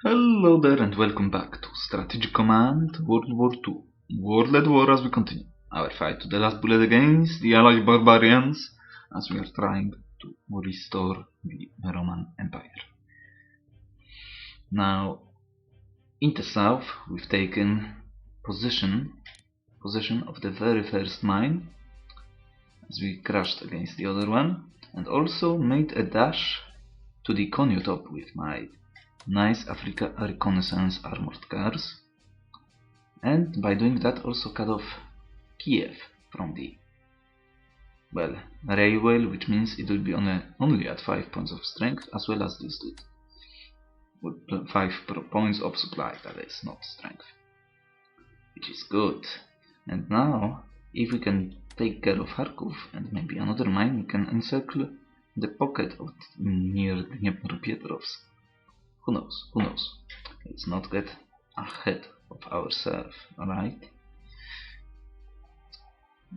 Hello there and welcome back to Strategic Command WWII. World at War as we continue our fight to the last bullet against the Allied barbarians as we are trying to restore the Roman Empire. Now, in the south we've taken possession of the very first mine as we crashed against the other one, and also made a dash to the Konyo top with my nice Africa reconnaissance armored cars, and by doing that also cut off Kiev from the railway, which means it will be only at 5 points of strength, as well as this dude with 5 points of supply, that is, not strength, which is good. And now if we can take care of Kharkov and maybe another mine, we can encircle the pocket of near Dnipropetrovsk. Who knows? Let's not get ahead of ourselves, alright?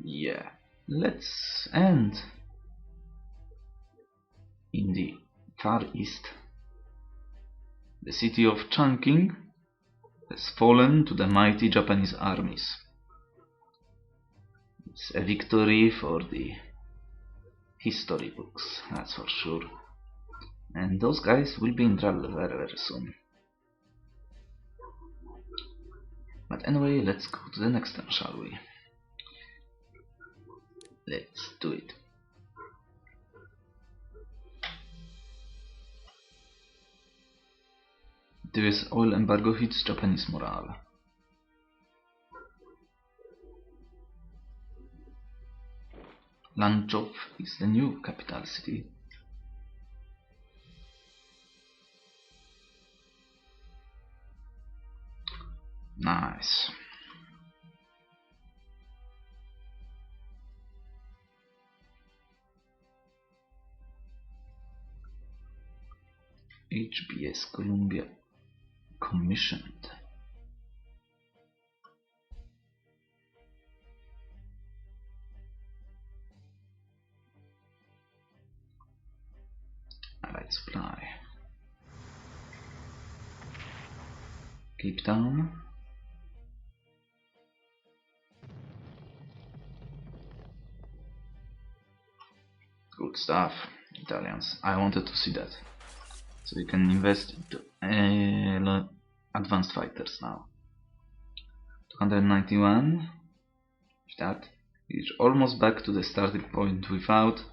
Yeah, let's end in the far east. The city of Chungking has fallen to the mighty Japanese armies. It's a victory for the history books, that's for sure. And those guys will be in trouble very, very soon. But anyway, let's go to the next one, shall we? Let's do it. This oil embargo hits Japanese morale. Lanchov is the new capital city. Nice. HBS Columbia commissioned. Allied supply. Cape Town. Good stuff, Italians. I wanted to see that. So we can invest into advanced fighters now. 291. That is almost back to the starting point without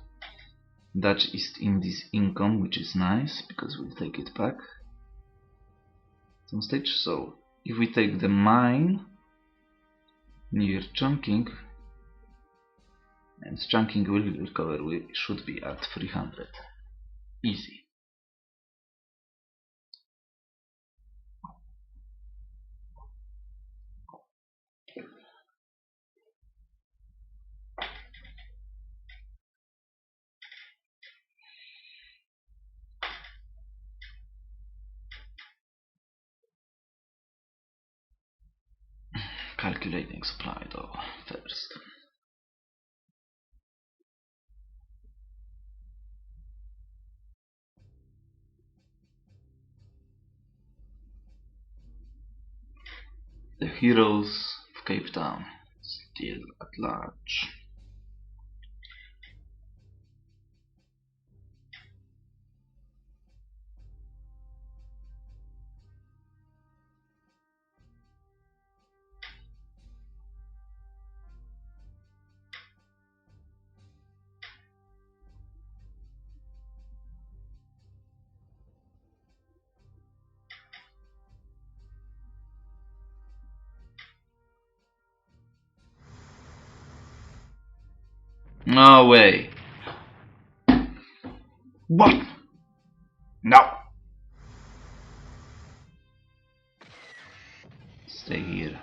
Dutch East Indies income, which is nice because we'll take it back some stage. So if we take the mine near Chungking, and Chungking will recover, we should be at 300. Easy. Calculating supply though first. The heroes of Cape Town still at large. No way. What? No. Stay here.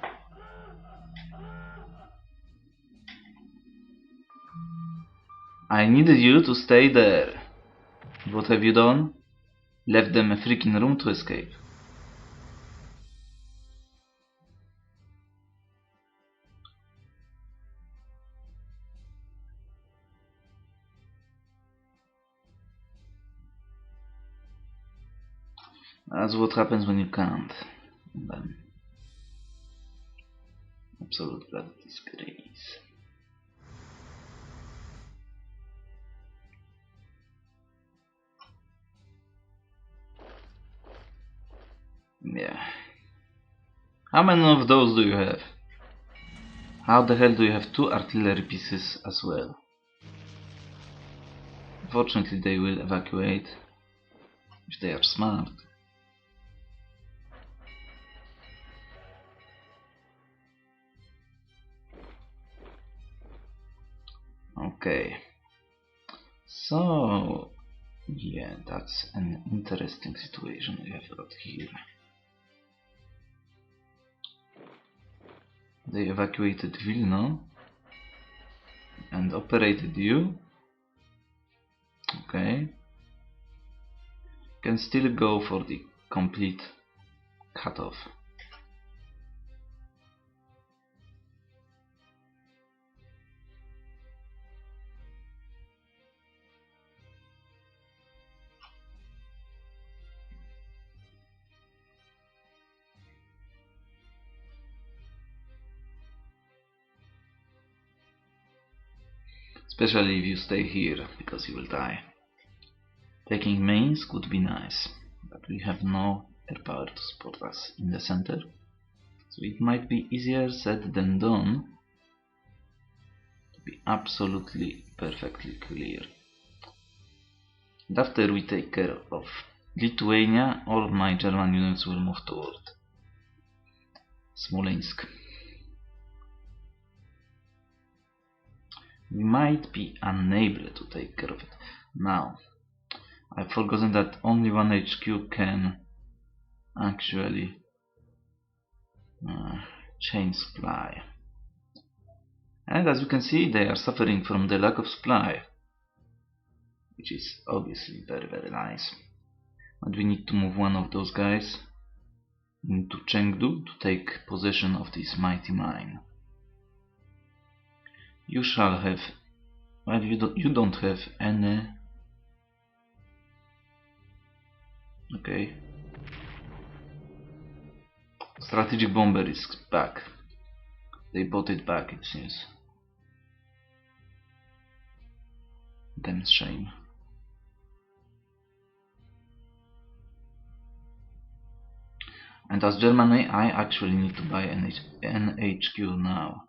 I needed you to stay there. What have you done? Left them a freaking room to escape. That's what happens when you can't. And then absolute blood disgrace. Yeah. How many of those do you have? How the hell do you have 2 artillery pieces as well? Fortunately they will evacuate if they are smart. Okay. So yeah, that's an interesting situation we have got here. They evacuated Vilna and operated you. Okay. Can still go for the complete cutoff. Especially if you stay here, because you will die. Taking mains could be nice, but we have no air power to support us in the center. So it might be easier said than done to be absolutely perfectly clear. And after we take care of Lithuania, all of my German units will move toward Smolensk. We might be unable to take care of it. Now, I've forgotten that only one HQ can actually chain supply. And as you can see, they are suffering from the lack of supply, which is obviously very, very nice. But we need to move one of those guys into Chengdu to take possession of this mighty mine. You shall have, well, you don't have any. Okay. Strategic bomber is back. They bought it back, it seems. Damn shame. And as Germany, I actually need to buy an HQ now.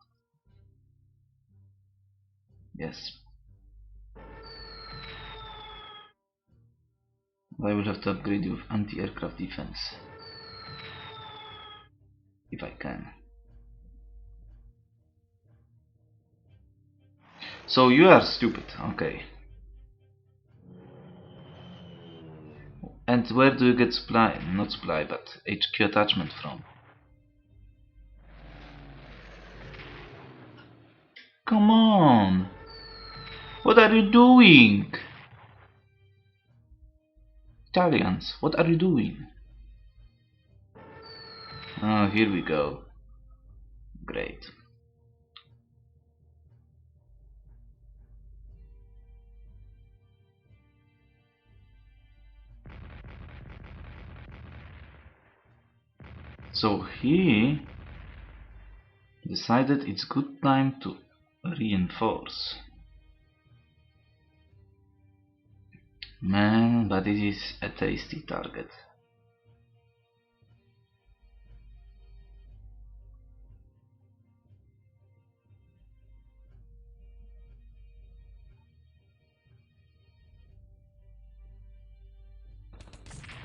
Yes. I will have to upgrade you with anti-aircraft defense. If I can. So you are stupid, okay. And where do you get supply? Not supply, but HQ attachment from? Come on! What are you doing? Italians, what are you doing? Oh, here we go. Great. So he decided it's good time to reinforce. Man, but it is a tasty target.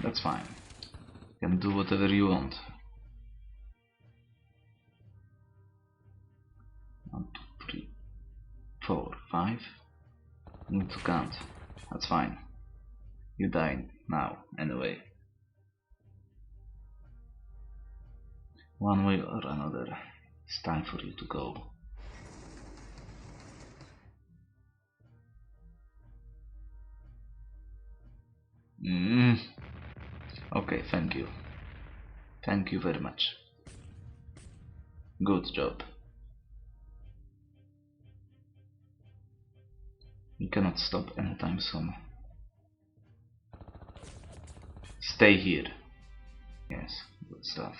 That's fine. You can do whatever you want. 1, 2, 3, 4, 5. Need to count. That's fine. You die now, anyway. One way or another, it's time for you to go. Okay, thank you. Thank you very much. Good job. You cannot stop anytime soon. Stay here. stuff.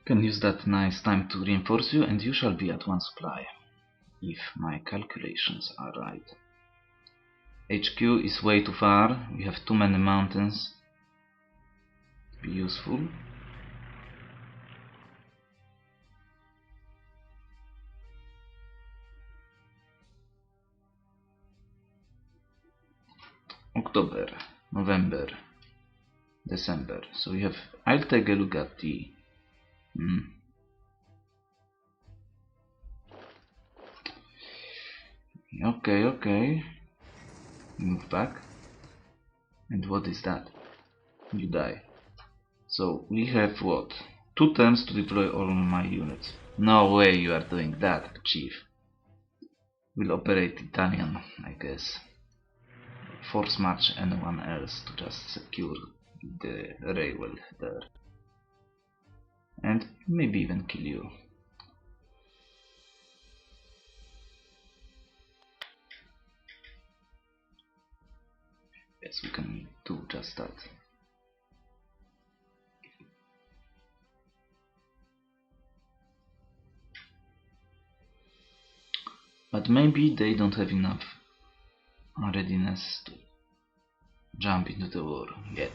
Can use that nice time to reinforce you, and you shall be at 1 supply, if my calculations are right. HQ is way too far, we have too many mountains to be useful. October, November, December. So we have. I'll take a look at the. Okay. Move back. And what is that? You die. So we have what? 2 turns to deploy all my units. No way you are doing that, Chief. We'll operate Italian, I guess. Force march anyone else to just secure the railway there. And maybe even kill you. Yes, we can do just that. But maybe they don't have enough readiness to jump into the war yet.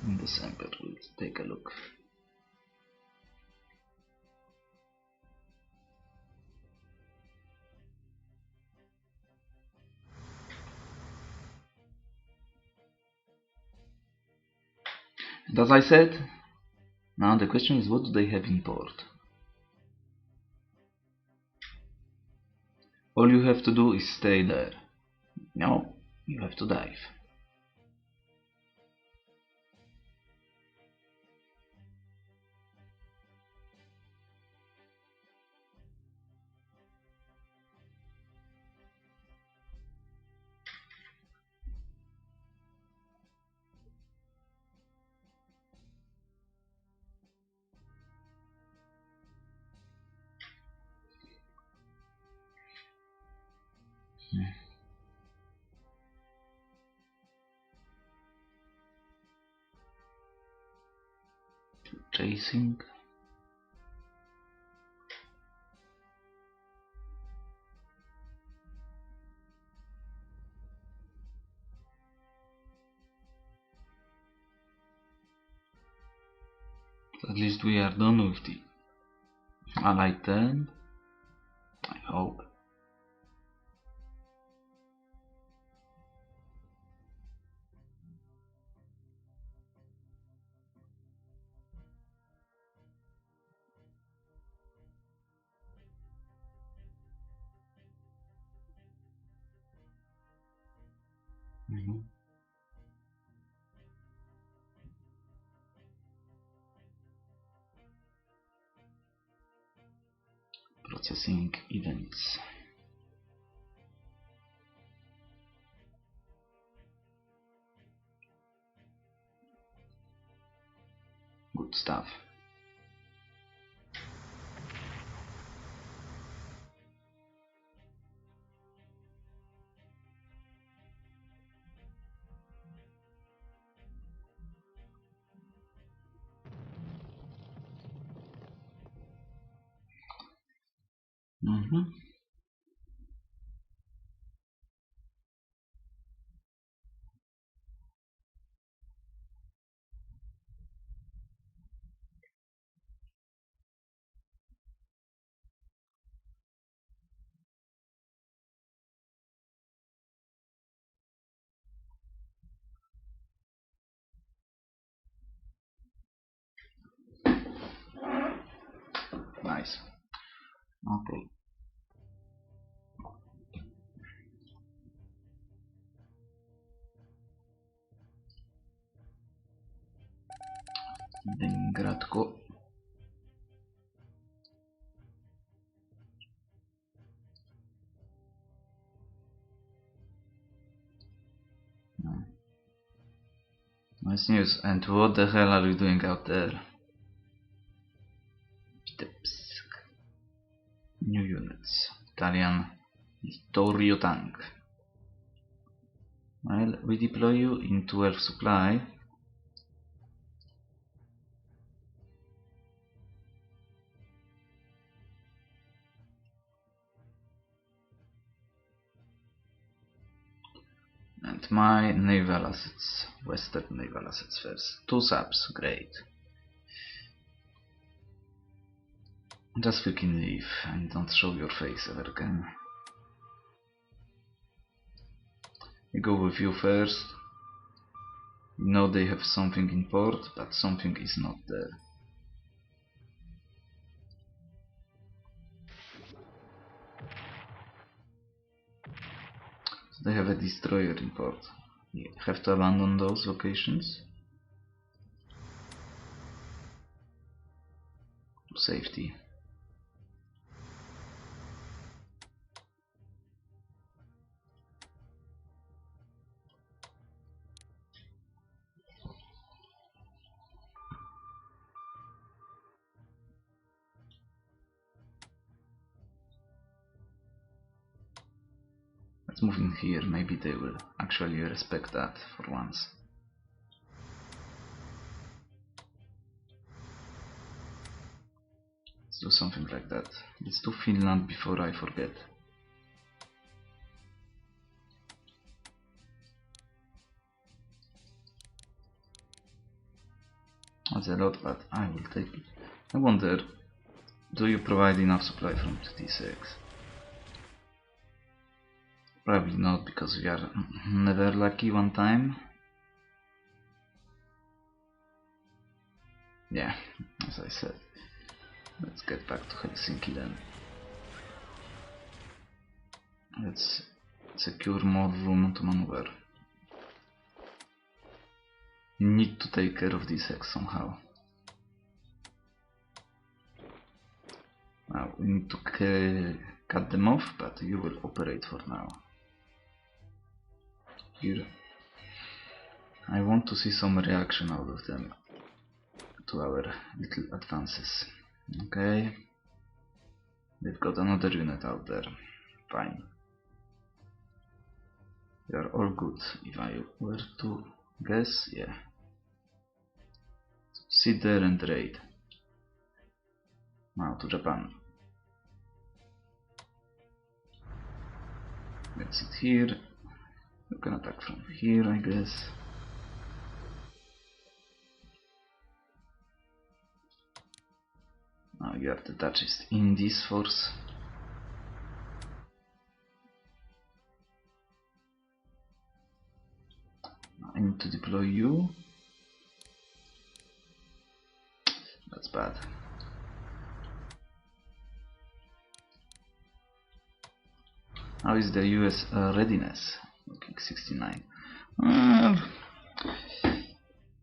In December, we'll take a look. And as I said, now the question is, what do they have in port? All you have to do is stay there. No, you have to dive. Chasing. At least we are done with the Allied turn, I hope. Processing events. Good stuff. Nice. Okay. Gratko. Nice news. And what the hell are you doing out there? Vitebsk. New units. Italian Littorio tank. Well, we deploy you in 12 supply. And my naval assets, Western naval assets first. 2 subs, great. Just fucking leave and don't show your face ever again. We go with you first. We know they have something in port, but something is not there. So they have a destroyer in port. We have to abandon those locations to safety. Let's move in here, maybe they will actually respect that for once. Let's do something like that. Let's do Finland before I forget. That's a lot, but I will take it. I wonder, do you provide enough supply from 26? Probably not, because we are never lucky one time. Yeah, as I said. Let's get back to Helsinki then. Let's secure more room to maneuver. We need to take care of these hex somehow. Now we need to cut them off, but you will operate for now. Here, I want to see some reaction out of them to our little advances. Okay, they've got another unit out there. Fine. They are all good. If I were to guess, yeah. Sit there and raid. Now to Japan. Let's sit here. You can attack from here, I guess. Now you are the Dutchist in this force. I need to deploy you. That's bad. How is the US readiness? Looking 69.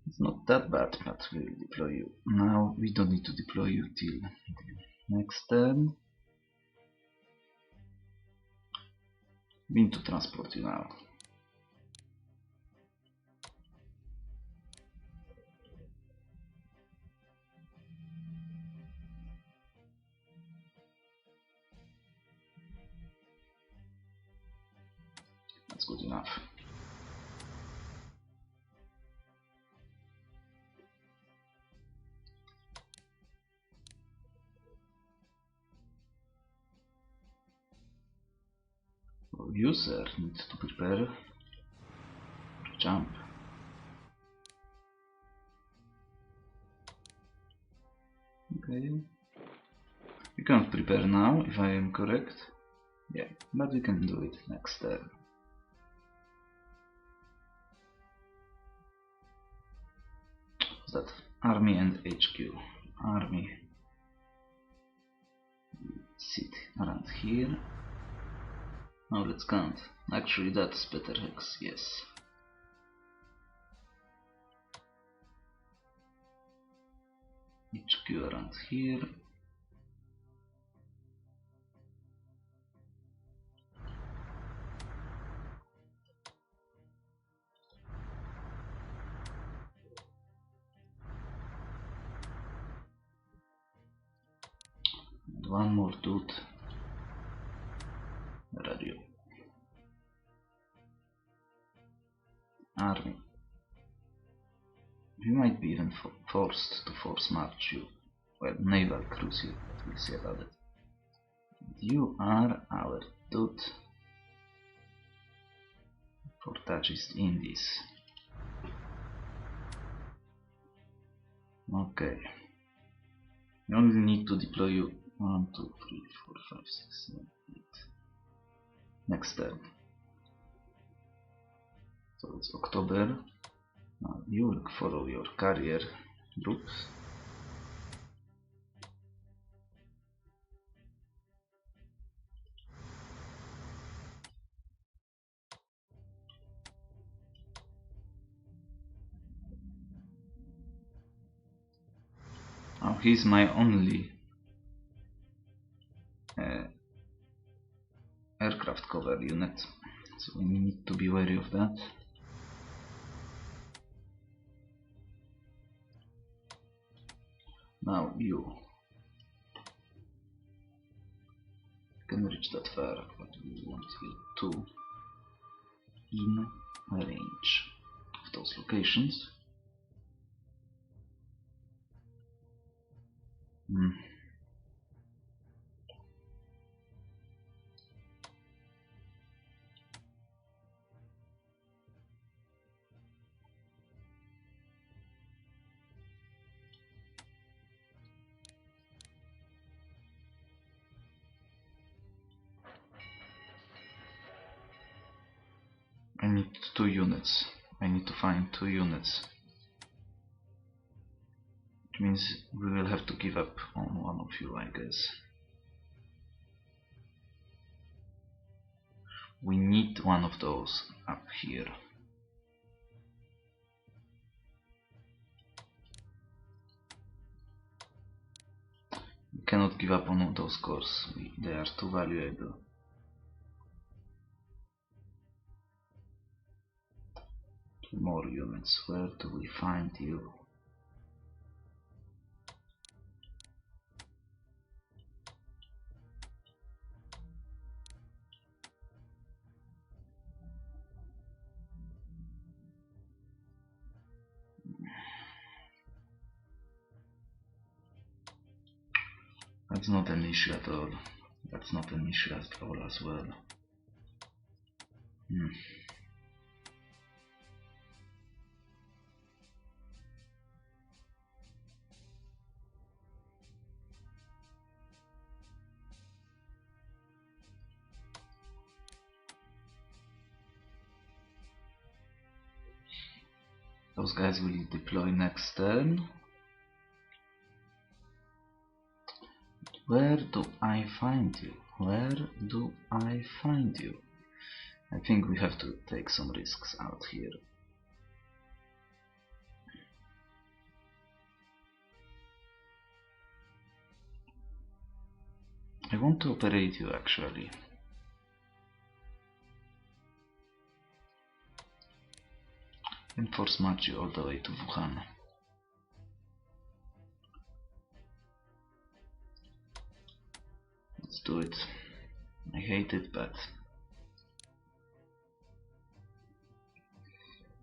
It's not that bad, but we'll deploy you. Now we don't need to deploy you till next turn. We need to transport you now. That's good enough. Well, you, sir, need to prepare to jump. Okay. We can't prepare now, if I am correct. Yeah, but we can do it next turn. What's that? Army and HQ. Army. Sit around here. Now let's count. Actually, that's better hex, yes. HQ around here. one more dude. Radio. Army. We might be even forced to force march you. Well, naval cruise you, but we'll see about it. You are our dude for Toughest Indies. Okay. You only need to deploy you 1, 2, 3, 4, 5, 6, 7, 8. Next turn. So it's October. Now you will follow your carrier groups. Now he's my only aircraft cover unit, so we need to be wary of that. Now you can reach that far, but we want you to in range of those locations. I need 2 units. I need to find 2 units. Which means we will have to give up on one of you, I guess. We need one of those up here. We cannot give up on those cores. They are too valuable. More units. Where do we find you? That's not an issue at all. That's not an issue at all as well. Those guys will deploy next turn. Where do I find you? Where do I find you? I think we have to take some risks out here. I want to operate you actually. And force march you all the way to Wuhan. Let's do it. I hate it, but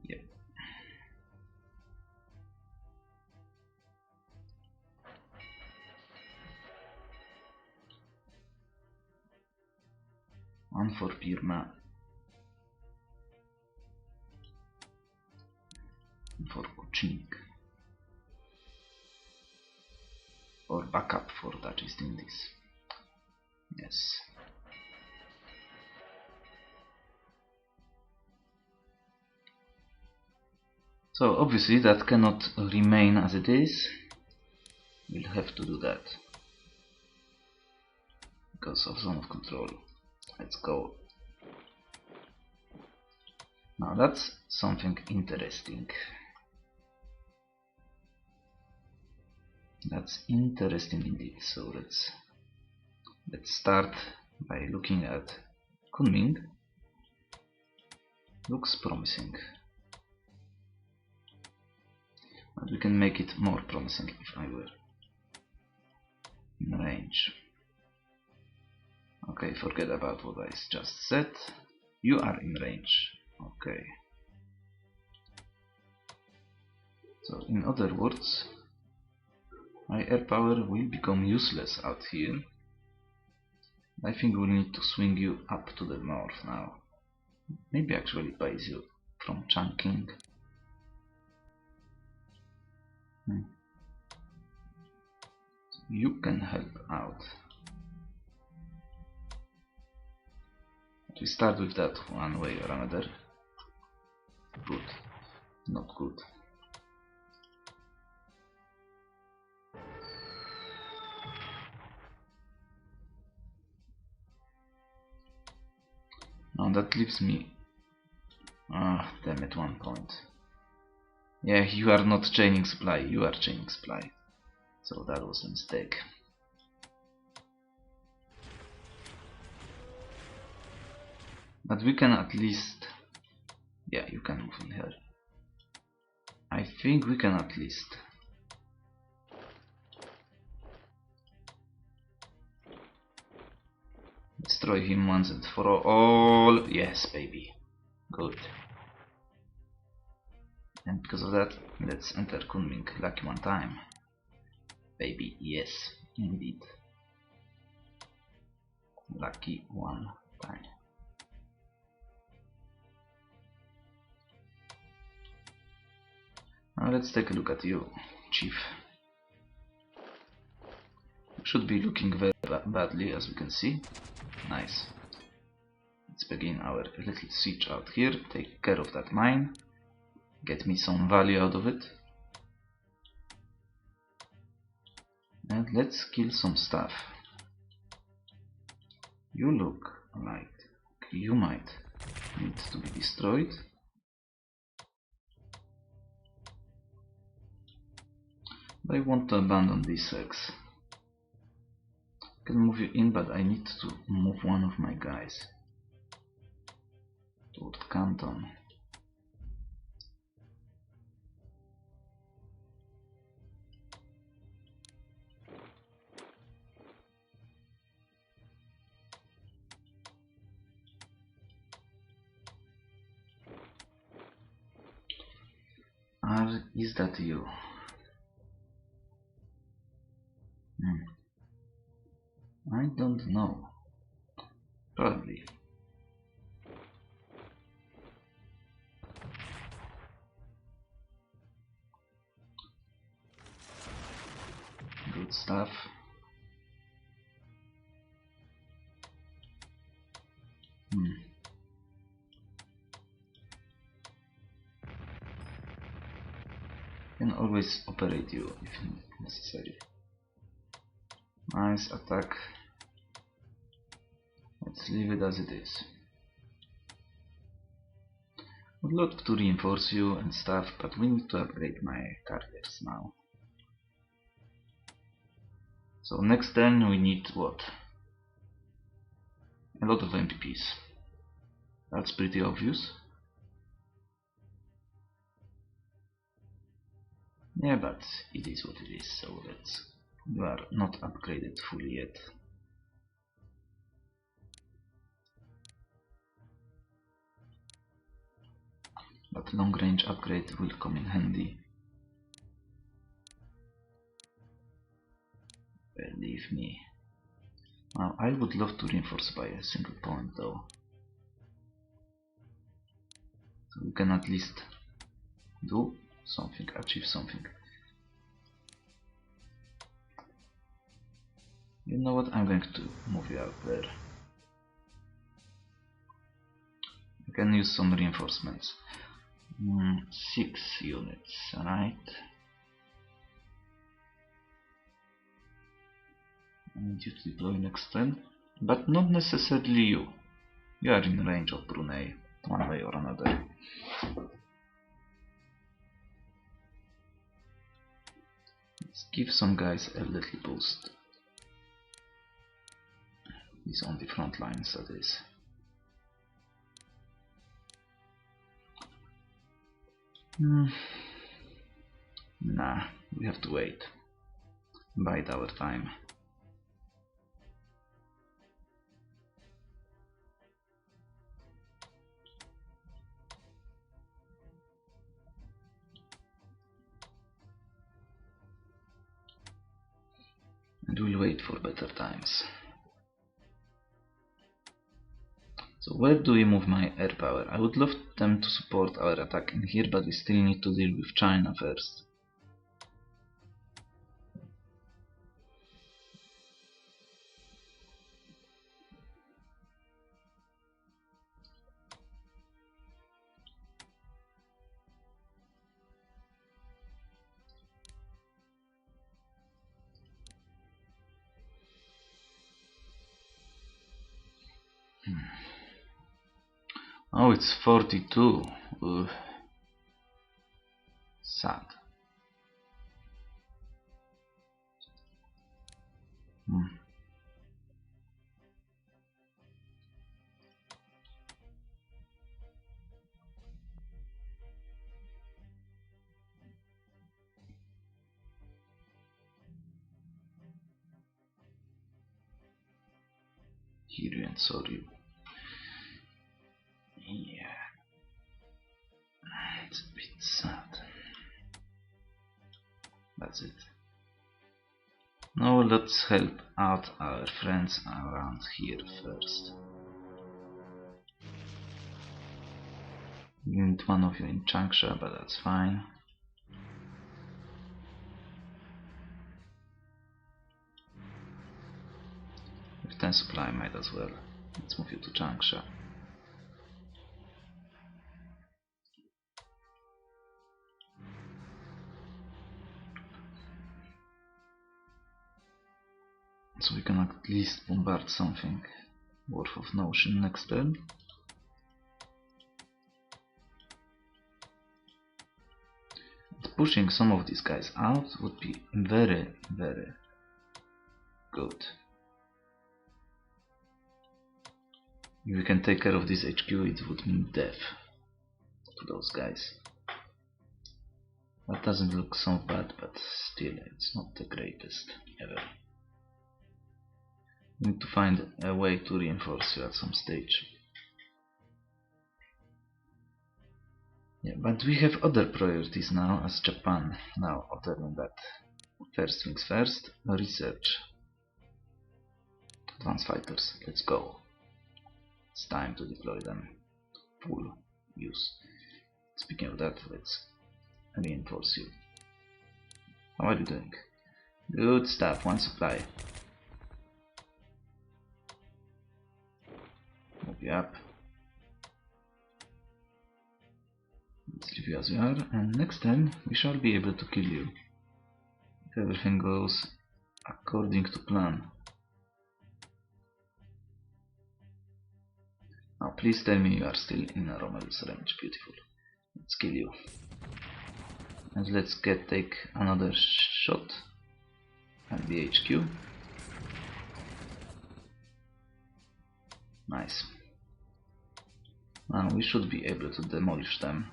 yeah. One for Birma. And for Kuching. Or backup for Toughest Indies. Yes. So obviously that cannot remain as it is. We'll have to do that because of zone of control. Let's go. Now that's something interesting. That's interesting indeed. So let's start by looking at Kunming. Looks promising. But we can make it more promising if I were in range. Okay, forget about what I just said. You are in range. Okay. So in other words, my air power will become useless out here. I think we'll need to swing you up to the north now. Maybe actually base you from chunking. You can help out. But we start with that one way or another. Good. Not good. Now that leaves me... damn it, 1 point. Yeah, you are not chaining supply, you are chaining supply. So that was a mistake. But we can at least... Yeah, you can move in here. I think we can at least... destroy him once and for all. Yes, baby. Good. And because of that, let's enter Kunming lucky one time. Baby, yes, indeed. Lucky one time. Now let's take a look at you, Chief. You should be looking very badly, as we can see. Nice. Let's begin our little siege out here. Take care of that mine. Get me some value out of it. And let's kill some stuff. You look like you might need to be destroyed. I want to abandon these eggs. I can move you in, but I need to move one of my guys toward Canton. Is that you? I don't know. Probably. Good stuff. Can always operate you if necessary. Nice attack. Let's leave it as it is. Would love to reinforce you and stuff, but we need to upgrade my carriers now. So next turn we need what? A lot of MPPs. That's pretty obvious. Yeah, but it is what it is, so let's... You are not upgraded fully yet. But long range upgrade will come in handy. Believe me. Now I would love to reinforce by a single point though. So we can at least do something, achieve something. You know what, I'm going to move you out there. I can use some reinforcements. 6 units, right? I need you to deploy next turn, but not necessarily you. You are in range of Brunei, one way or another. Let's give some guys a little boost. He's on the front lines, that is. Nah, we have to wait. Bide our time. and we'll wait for better times. So where do we move my air power? I would love them to support our attack in here, but we still need to deal with China first. Oh, it's 42. Ugh. Sad. Hiryu and Soryu. Yeah. It's a bit sad. That's it. Now let's help out our friends around here first. We need one of you in Changsha, but that's fine. With 10 supply, might as well. Let's move you to Changsha. So we can at least bombard something worth of notion next turn. And pushing some of these guys out would be very, very good. If we can take care of this HQ, it would mean death to those guys. That doesn't look so bad, but still, it's not the greatest ever. We need to find a way to reinforce you at some stage. Yeah, but we have other priorities now as Japan. Now, other than that, first things first, research. Advanced fighters, let's go. It's time to deploy them to full use. Speaking of that, let's reinforce you. How are you doing? Good stuff, one supply. Move you up. Let's leave you as you are, and next time we shall be able to kill you. If everything goes according to plan. Now please tell me you are still in a Romulus range. Beautiful. Let's kill you. And let's take another shot at the HQ. Nice. Now we should be able to demolish them.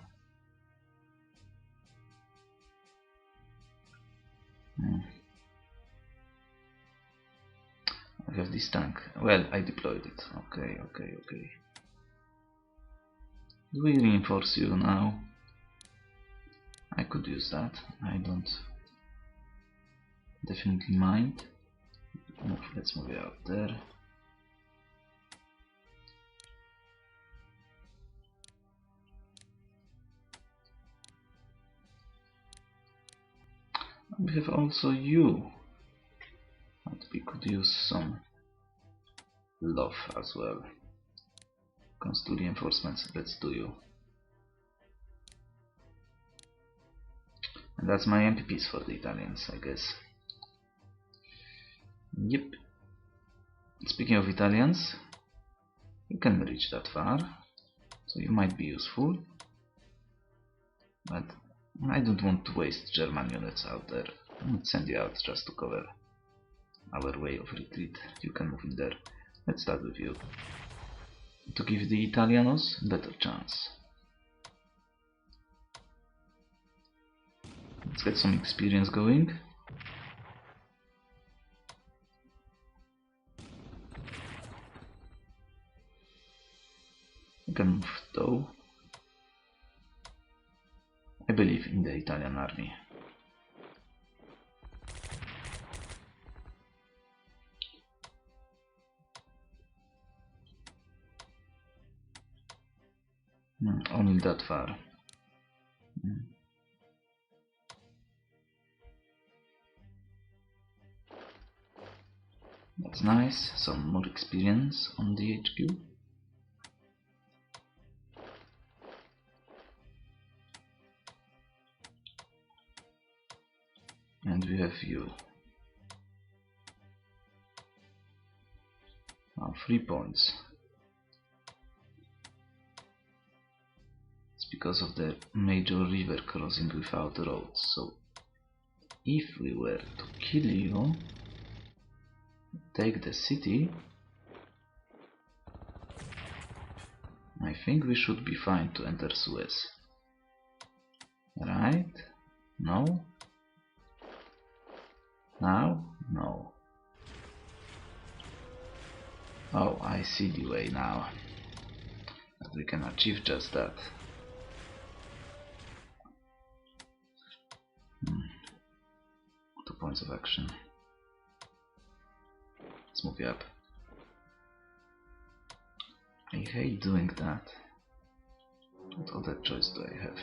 I have this tank. Well, I deployed it. Okay. Do we reinforce you now? I could use that. I don't definitely mind. Let's move it out there. We have also you. But we could use some love as well. Comes to reinforcements, let's do you. And that's my MPPs for the Italians, I guess. Yep. Speaking of Italians, you can reach that far, so you might be useful. But I don't want to waste German units out there. I'll send you out just to cover our way of retreat. You can move in there. Let's start with you. To give the Italianos better chance. Let's get some experience going. You can move though. I believe in the Italian army. Only that far. That's nice. Some more experience on the HQ. And we have you. Now 3 points. It's because of the major river crossing without roads. So if we were to kill you, take the city, I think we should be fine to enter Suez. Right? No? Now? No. Oh, I see the way now. That we can achieve just that. 2 points of action. Let's move you up. I hate doing that. What other choice do I have?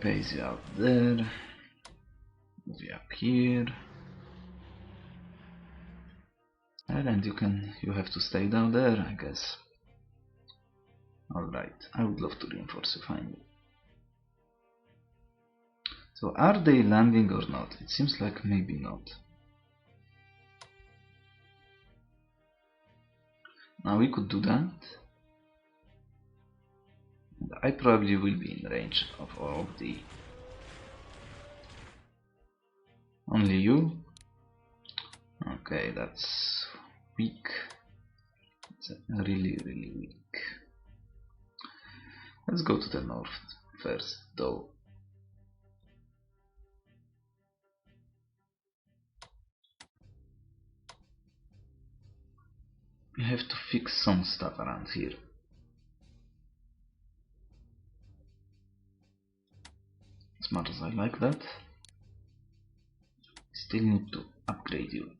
Base you out there. Move you up here. And you have to stay down there, I guess. Alright, I would love to reinforce you finally. So are they landing or not? It seems like maybe not. Now we could do that. And I probably will be in range of all of the... Only you? Okay, that's weak. It's really weak. Let's go to the north first, though. We have to fix some stuff around here. As much as I like that, still need to upgrade you.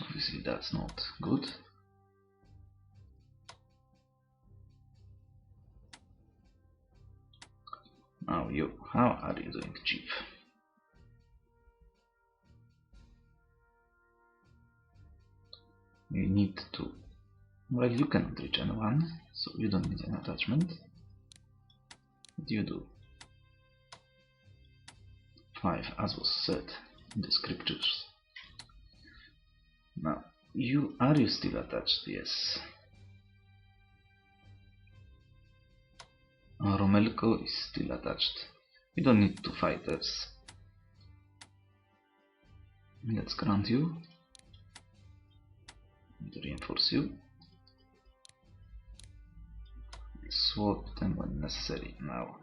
Obviously that's not good. Now you, how are you doing, Chief? You need to... Well, you cannot reach anyone, so you don't need an attachment. What do you do? 5, as was said in the scriptures. Now, are you still attached? Yes. Romelko is still attached. We don't need 2 fighters. Let's grant you. To reinforce you. Swap them when necessary. Now.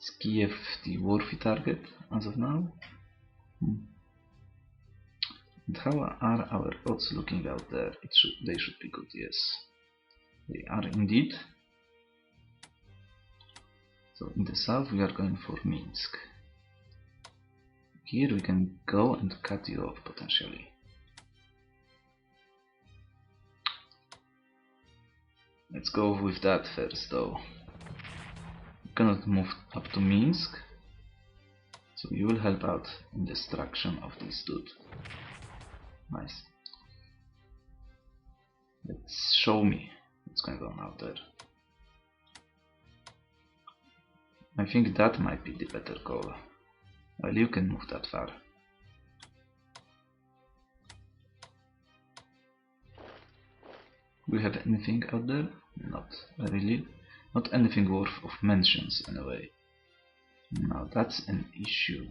Is Kiev the worthy target as of now? And how are our odds looking out there? They should be good, yes. They are indeed. So in the south we are going for Minsk. Here we can go and cut you off potentially. Let's go with that first though. You cannot move up to Minsk, so you will help out in the destruction of this dude. Nice. Let's show me what's going on out there. I think that might be the better call. Well, you can move that far. Do we have anything out there? Not really. Not anything worth of mentions anyway. Now that's an issue.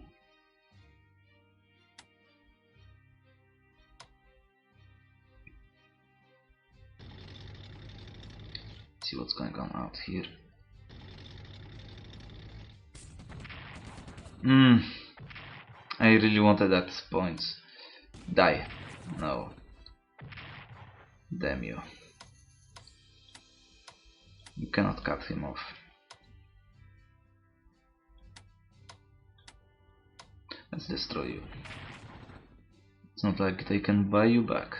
see what's going on out here. I really wanted that points. Die. No. Damn you. You cannot cut him off. Let's destroy you. It's not like they can buy you back.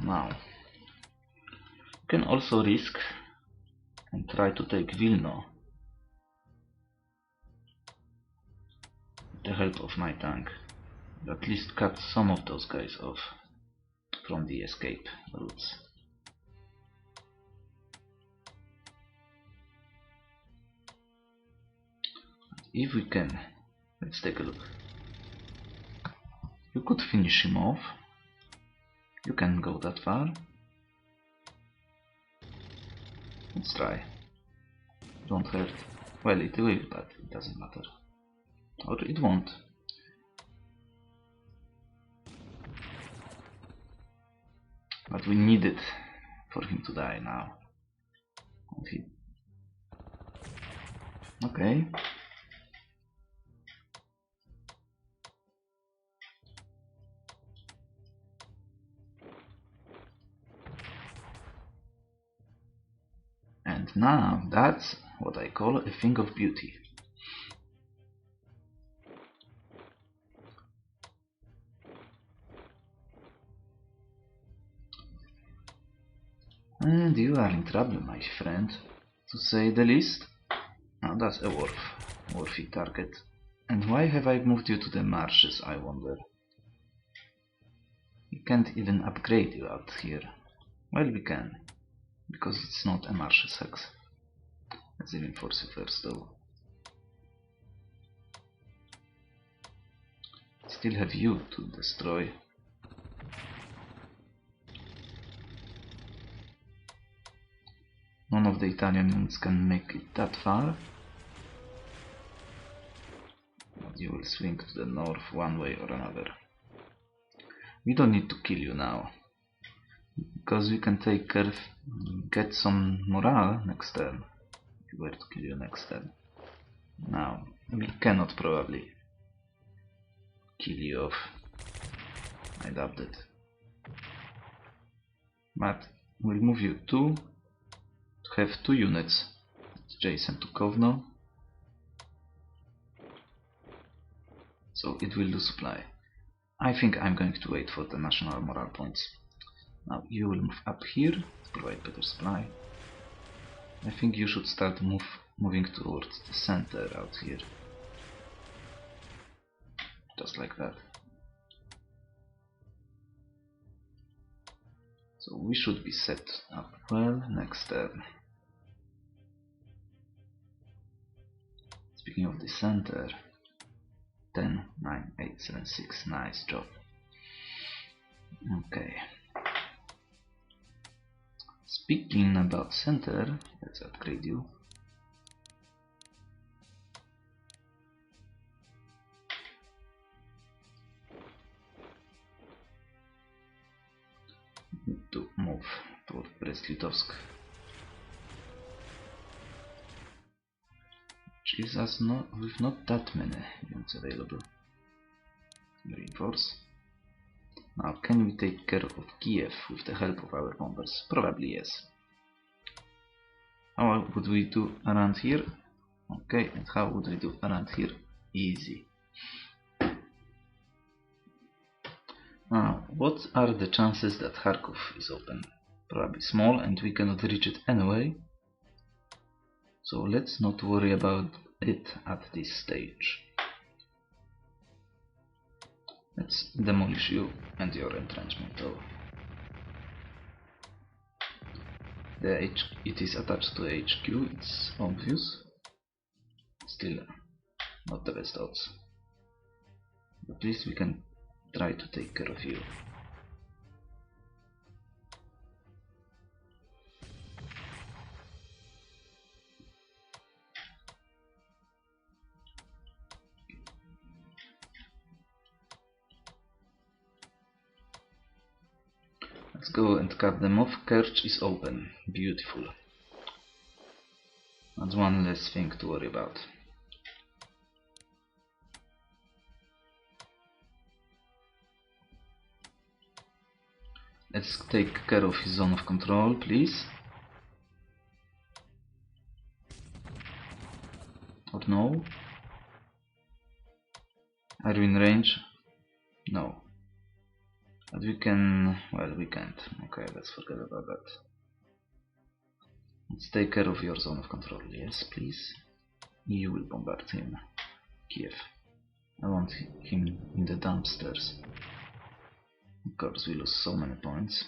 Now, you can also risk and try to take Vilno with the help of my tank. At least cut some of those guys off from the escape routes. If we can, let's take a look. You could finish him off. You can go that far. Let's try. Don't hurt. Well, it will, but it doesn't matter. Or it won't. But we need it for him to die now. Okay. And now that's what I call a thing of beauty. And you are in trouble, my friend, to say the least. Now that's a worthy target. And why have I moved you to the marshes, I wonder? We can't even upgrade you out here. Well, we can, because it's not a marshes hex. Let's reinforce you first, though. Still have you to destroy. None of the Italian units can make it that far. But you will swing to the north one way or another. We don't need to kill you now, because we can get some morale next turn. If we were to kill you next turn. Now, we cannot probably kill you off. I doubt it. But we'll move you to have 2 units adjacent to Kovno. So it will do supply. I think I'm going to wait for the national morale points. Now you will move up here to provide better supply. I think you should start moving towards the center out here. Just like that. So we should be set up well next turn. Speaking of the center, 10, 9, 8, 7, 6, nice job. Okay. Speaking about center, let's upgrade you. Need to move toward Brest-Litovsk, which leaves us with not that many units available. Reinforce. Now, can we take care of Kiev with the help of our bombers? Probably yes. How would we do around here? Okay, and how would we do around here? Easy. Now, what are the chances that Kharkov is open? Probably small, and we cannot reach it anyway. So let's not worry about it at this stage. Let's demolish you and your entrenchment though. It is attached to the HQ, it's obvious. Still not the best odds. At least we can try to take care of you. Let's go and cut them off. Kerch is open. Beautiful. That's one less thing to worry about. Let's take care of his zone of control, please. Or no? Are we in range? No. But we can... well, we can't. Okay, let's forget about that. Let's take care of your zone of control. Yes, please. You will bombard him. Kiev. I want him in the dumpsters. Of course, we lose so many points.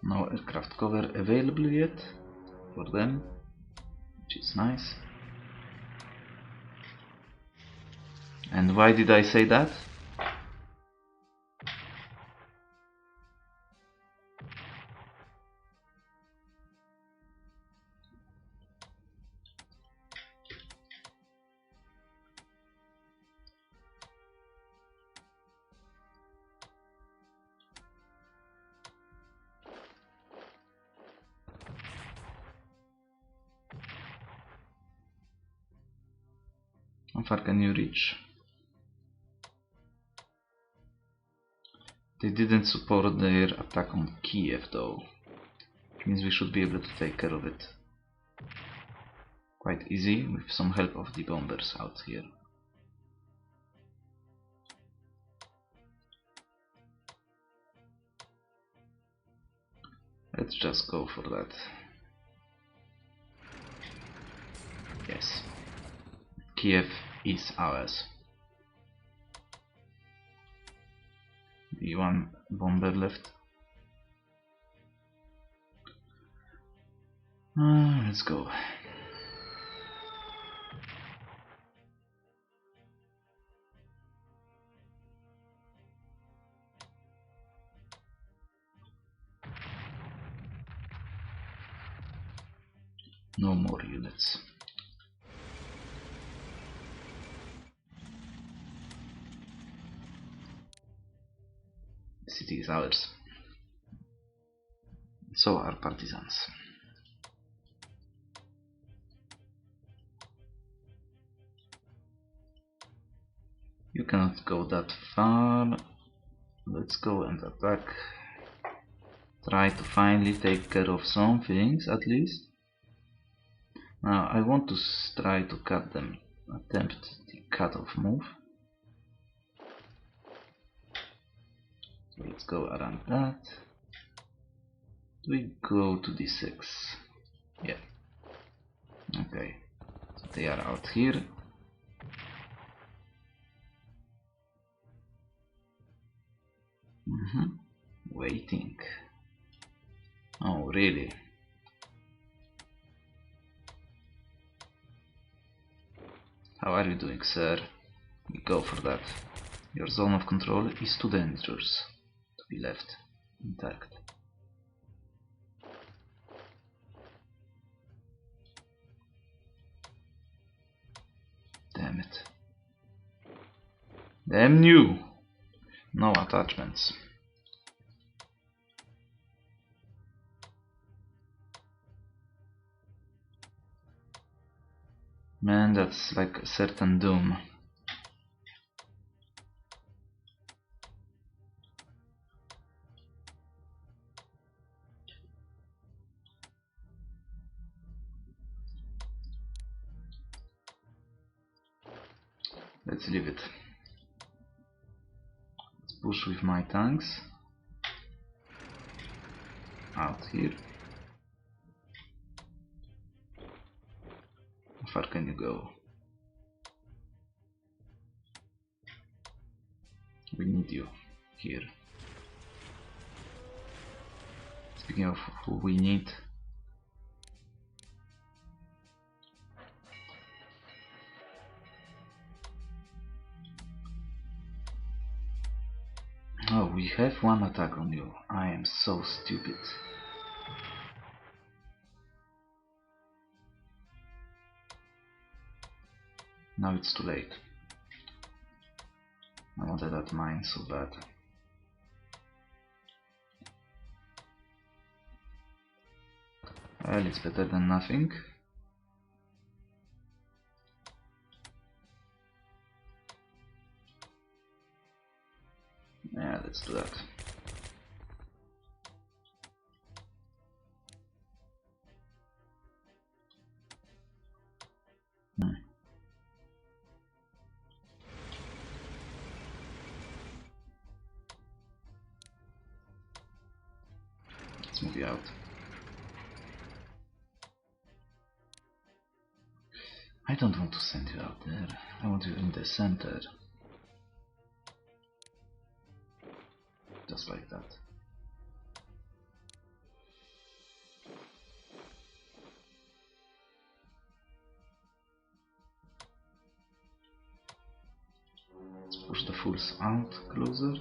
No aircraft cover available yet for them, which is nice. And why did I say that? How far can you reach? They didn't support their attack on Kiev though, which means we should be able to take care of it quite easy with some help of the bombers out here. Let's just go for that. Yes. Kiev is ours. The one bomber left. Let's go. No more units. The city is ours. So are partisans. You cannot go that far. Let's go and attack. Try to finally take care of some things at least. Now I want to try to cut them. Attempt the cut-off move. So let's go around that. We go to d6. Yeah. Okay. So they are out here. Waiting. Oh, really? How are you doing, sir? We go for that. Your zone of control is too dangerous to be left intact. Damn it. Damn you! No attachments. Man, that's like a certain doom. Let's leave it. Let's push with my tanks out here. How far can you go? We need you here. Speaking of who we need, oh, Oh, we have one attack on you. I am so stupid. Now it's too late. I wanted that mine so bad. Well, it's better than nothing. Yeah, let's do that. Let's move you out. I don't want to send you out there. I want you in the center. Just like that. Let's push the fools out closer.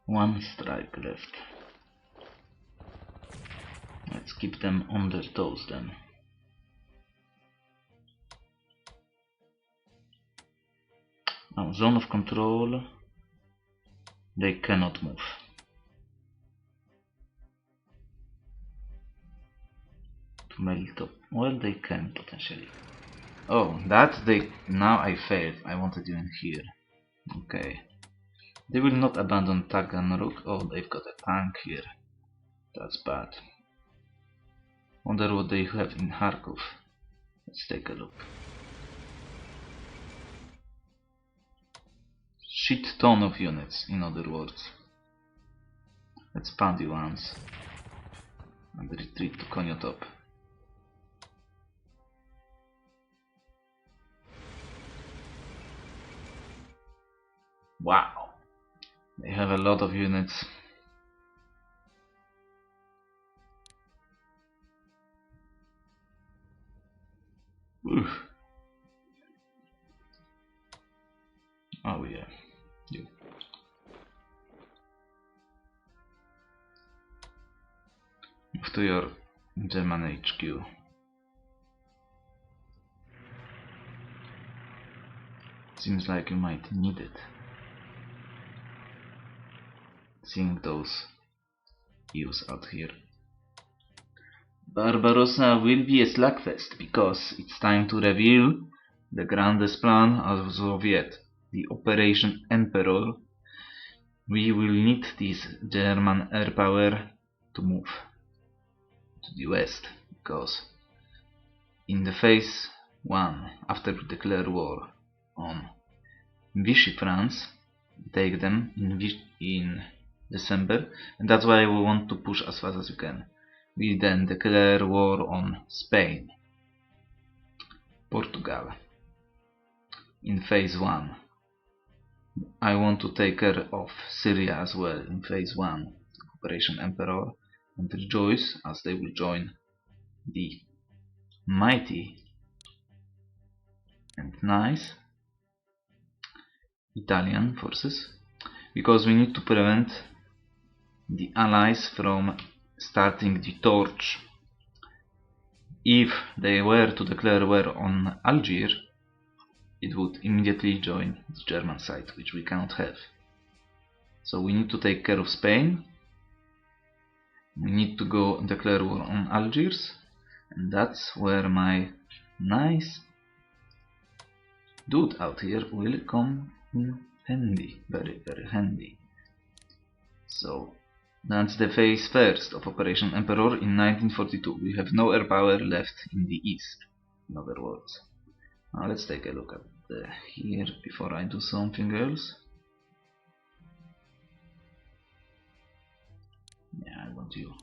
One strike left. Let's keep them on their toes then. Now, zone of control. They cannot move. To melt up. Well, they can potentially. Oh, that they. Now I failed. I wanted you in here. Okay. They will not abandon Taganrog. Oh, they've got a tank here. That's bad. Wonder what they have in Kharkov. Let's take a look. Shit ton of units, in other words. Let's pound you once. And retreat to Koniotop. Wow! They have a lot of units. Oof. Oh yeah, you. Move to your German HQ. Seems like you might need it. Seeing those views out here. Barbarossa will be a slugfest because it's time to reveal the grandest plan of Soviet, the Operation Emperor. We will need this German air power to move to the west, because in the phase 1, after we declare war on Vichy France, take them in December, and that's why we want to push as fast as we can. We then declare war on Spain, Portugal, in phase 1. I want to take care of Syria as well in phase 1, Operation Emperor, and rejoice as they will join the mighty and nice Italian forces, because we need to prevent the Allies from starting the torch. If they were to declare war on Algiers, it would immediately join the German side, which we cannot have. So we need to take care of Spain. We need to go declare war on Algiers, and that's where my nice dude out here will come in handy, very very handy. So that's the phase first of Operation Emperor in 1942. We have no air power left in the east, in other words. Now let's take a look at here before I do something else. Yeah, I want you.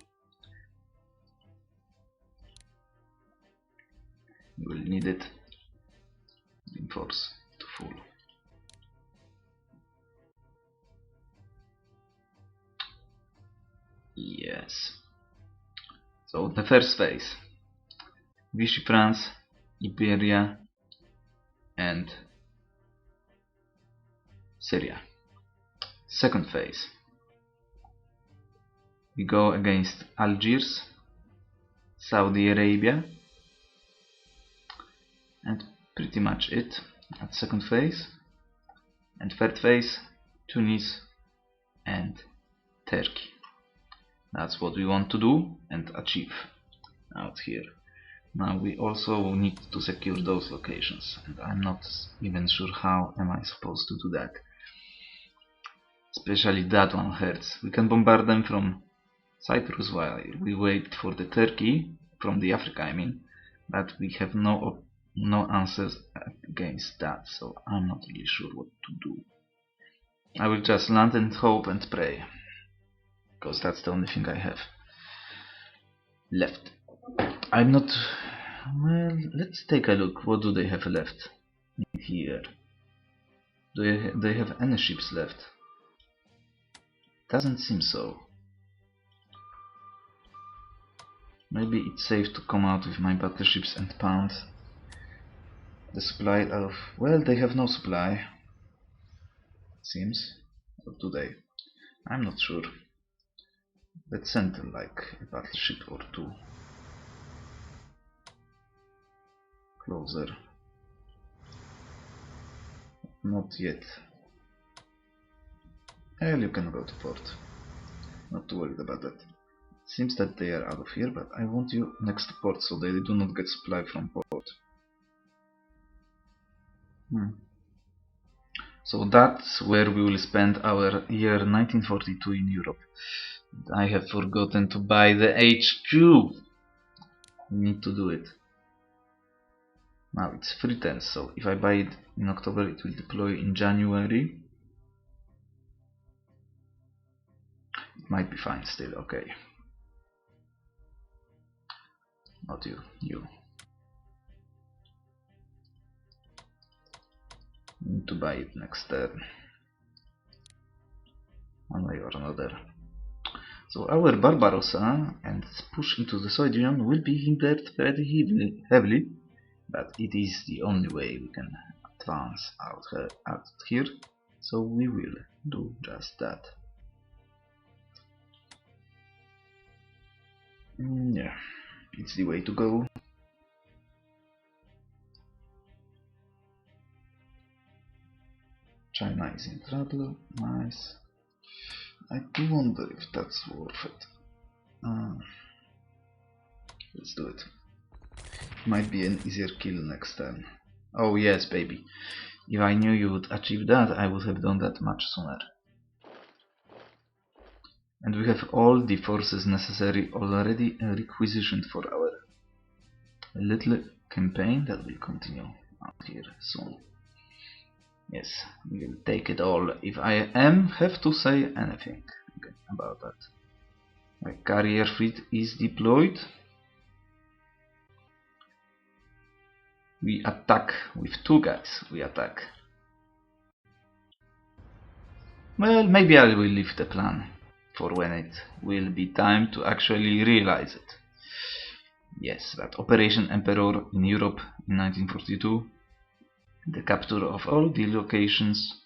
You will need it. Reinforce to full. So the first phase: Vichy France, Iberia, and Syria. Second phase: we go against Algiers, Saudi Arabia, and pretty much it at second phase. And third phase: Tunis and Turkey. That's what we want to do and achieve out here. Now we also need to secure those locations, and I'm not even sure how am I supposed to do that. Especially that one hurts. We can bombard them from Cyprus while we wait for the Turkey, from the Africa I mean, but we have no answers against that, so I'm not really sure what to do. I will just land and hope and pray, because that's the only thing I have left. I'm not... well, let's take a look. What do they have left in here? Do they have any ships left? Doesn't seem so. Maybe it's safe to come out with my battleships and pound the supply of... well, they have no supply, seems. Or do they? I'm not sure. Let's send them like a battleship or two closer. Not yet. Well, you can go to port. Not too worried about that. Seems that they are out of here, but I want you next to port so they do not get supply from port. So that's where we will spend our year 1942 in Europe. I have forgotten to buy the HQ. We need to do it. Now it's 3 turns, so if I buy it in October it will deploy in January. It might be fine still, okay. Not you, you. Need to buy it next turn. One way or another. So our Barbarossa and push into the Soviet Union will be hindered very heavily, but it is the only way we can advance out here, so we will do just that. Yeah, it's the way to go. China is in trouble, nice. I do wonder if that's worth it. Let's do it. Might be an easier kill next time. Oh yes, baby. If I knew you would achieve that, I would have done that much sooner. And we have all the forces necessary already requisitioned for our little campaign that will continue out here soon. Yes, we will take it all. If I have to say anything about that. My carrier fleet is deployed. We attack with 2 guys. We attack. Well, maybe I will leave the plan for when it will be time to actually realize it. Yes, that Operation Emperor in Europe in 1942. The capture of all the locations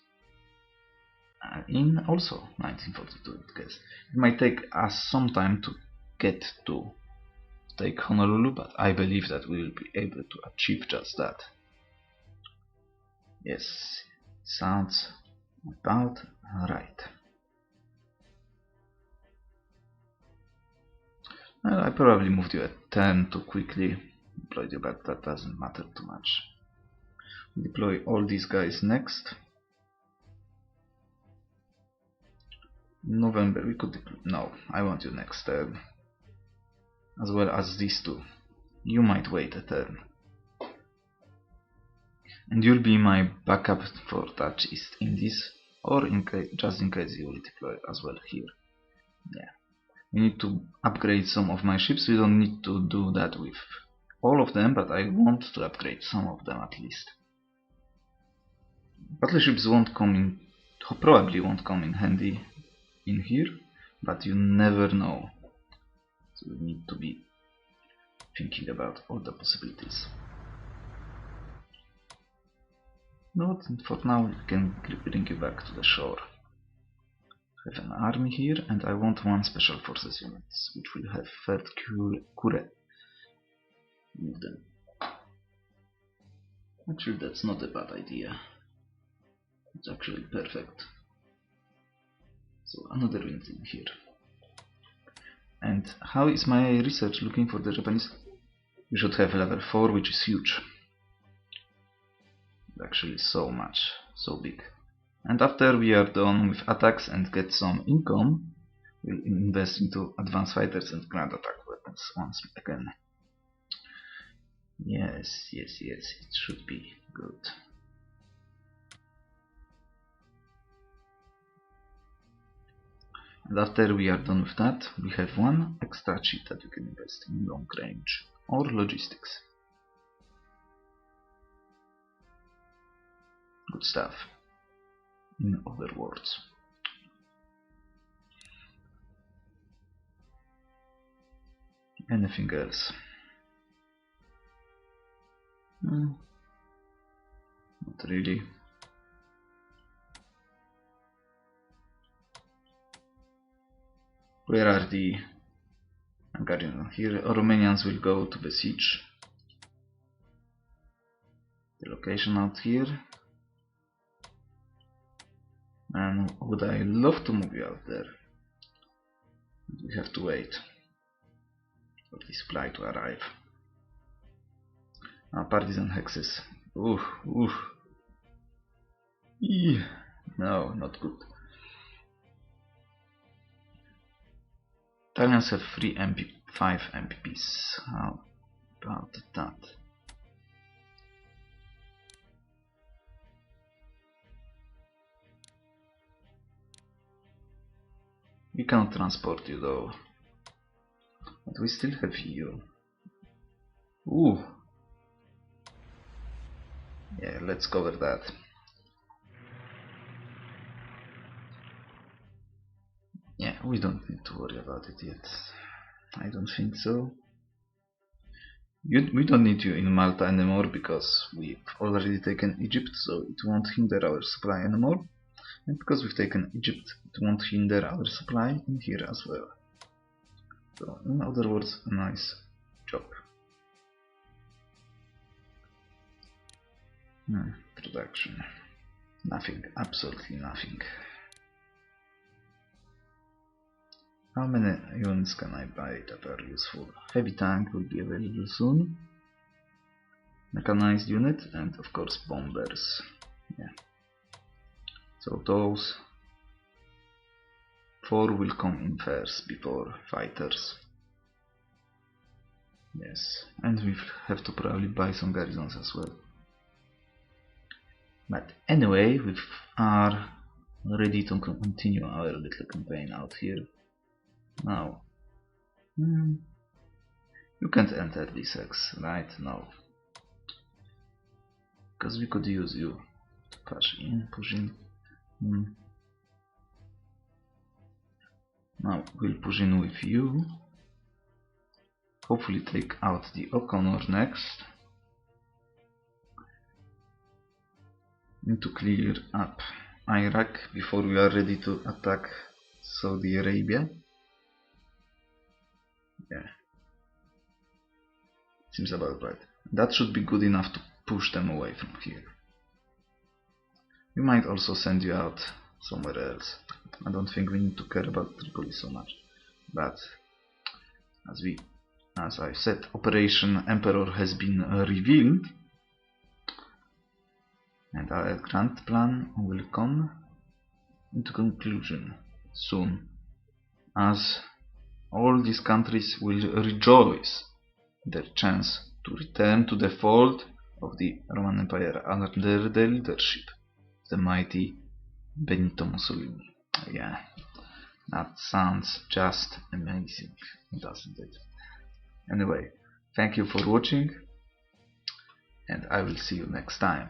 in also 1942, I guess. It might take us some time to get to take Honolulu, but I believe that we will be able to achieve just that. Yes, sounds about right. Well, I probably moved you a turn too quickly, deployed you, but that doesn't matter too much. Deploy all these guys next. In November we could deploy. No, I want you next turn. As well as these two. You might wait a turn. And you'll be my backup for Dutch East Indies, or just in case you will deploy as well here. Yeah. We need to upgrade some of my ships. We don't need to do that with all of them, but I want to upgrade some of them at least. Battleships probably won't come in handy in here, but you never know. So we need to be thinking about all the possibilities. No, for now we can bring you back to the shore. I have an army here, and I want one special forces units, which will have third Kure. Move them. Actually, that's not a bad idea. It's actually perfect. So another unit in here. And how is my research looking for the Japanese? We should have level 4, which is huge. Actually so much, so big. And after we are done with attacks and get some income, we'll invest into advanced fighters and ground attack weapons once again. Yes, it should be good. And after we are done with that, we have one extra cheat that you can invest in long range or logistics. Good stuff. In other words. Anything else? Not really. Where are the Hungarians? Here Romanians will go to besiege the location out here. And would I love to move you out there? We have to wait for the supply to arrive. Partisan hexes. Ooh. No, not good. Italians have 5 MPPs. How about that? We cannot transport you though. But we still have you. Ooh. Yeah, let's cover that. Yeah, we don't need to worry about it yet. I don't think so. We don't need you in Malta anymore because we've already taken Egypt, so it won't hinder our supply anymore. And because we've taken Egypt, it won't hinder our supply in here as well. So, in other words, a nice job. Production. Nothing, absolutely nothing. How many units can I buy that are useful? Heavy tank will be available soon. Mechanized unit and of course bombers. Yeah. So those 4 will come in first before fighters. Yes, and we have to probably buy some garrisons as well. But anyway, we are ready to continue our little campaign out here. Now, you can't enter this X, right? No. Because we could use you to push in. Now we'll push in with you. Hopefully take out the O'Connor next. Need to clear up Iraq before we are ready to attack Saudi Arabia. Yeah. Seems about right. That should be good enough to push them away from here. We might also send you out somewhere else. I don't think we need to care about Tripoli so much. But as I said, Operation Emperor has been revealed. And our grand plan will come into conclusion soon, as all these countries will rejoice in their chance to return to the fold of the Roman Empire under the leadership of the mighty Benito Mussolini. Yeah, that sounds just amazing, doesn't it? Anyway, thank you for watching, and I will see you next time.